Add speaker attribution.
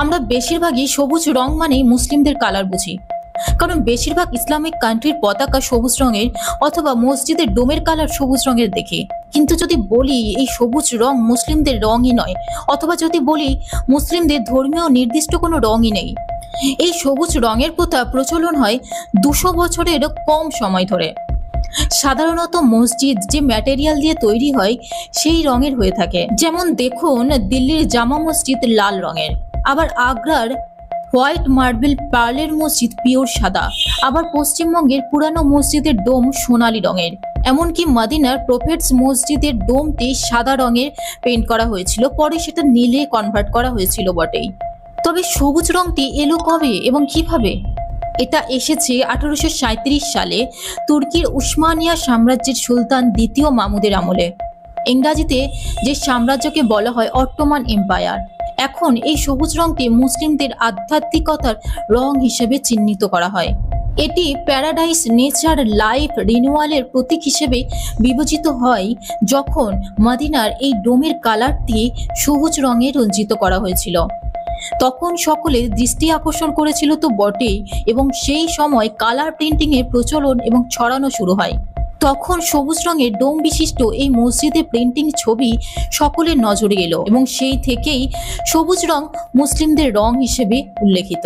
Speaker 1: আমরা বেশিরভাগই সবুজ রং মানেই মুসলিমদের কালার বুঝি, কারণ বেশিরভাগ ইসলামিক কান্ট্রির পতাকা সবুজ রঙের অথবা মসজিদের ডোমের কালার সবুজ রঙের দেখি। কিন্তু যদি বলি এই সবুজ রং মুসলিমদের রঙই নয়, অথবা যদি বলি মুসলিমদের ধর্মীয় নির্দিষ্ট কোনো রঙই নেই, এই সবুজ রঙের প্রথা প্রচলন হয় 200 বছরের কম সময় ধরে। সাধারণত মসজিদ যে ম্যাটেরিয়াল দিয়ে তৈরি হয় সেই রঙের হয়ে থাকে। যেমন দেখুন, দিল্লির জামা মসজিদ লাল রঙের, আবার আগ্রার হোয়াইট মার্বেল পার্লের মসজিদ পিওর সাদা, আবার পশ্চিমবঙ্গের পুরানো মসজিদের ডোম সোনালী রঙের। এমনকি মদিনার প্রফেটস মসজিদের ডোমটি সাদা রঙের পেইন্ট করা হয়েছিল, পরে সেটা নীলে কনভার্ট করা হয়েছিল বটেই। তবে সবুজ রংটি এলো কবে এবং কিভাবে? এটা এসেছে 1837 সালে তুর্কির উসমানিয়া সাম্রাজ্যের সুলতান দ্বিতীয় মাহমুদের আমলে। ইংরাজিতে যে সাম্রাজ্যকে বলা হয় অটোমান এম্পায়ার। এখন এই সবুজ রংটি মুসলিমদের আধ্যাত্মিকতার রং হিসেবে চিহ্নিত করা হয়। এটি প্যারাডাইস, নেচার, লাইফ, রিনিউয়ালের প্রতীক হিসেবে বিবেচিত হয় যখন মদিনার এই ডোমের কালারটি সবুজ রঙে রঞ্জিত করা হয়েছিল। তখন সকলের দৃষ্টি আকর্ষণ করেছিল তো বটেই, এবং সেই সময় কালার প্রিন্টিং এর প্রচলন এবং ছড়ানো শুরু হয়। তখন সবুজ রঙের ডোম বিশিষ্ট এই মসজিদে প্রিন্টিং ছবি সকলের নজরে এলো, এবং সেই থেকেই সবুজ রং মুসলিমদের রং হিসেবে উল্লেখিত।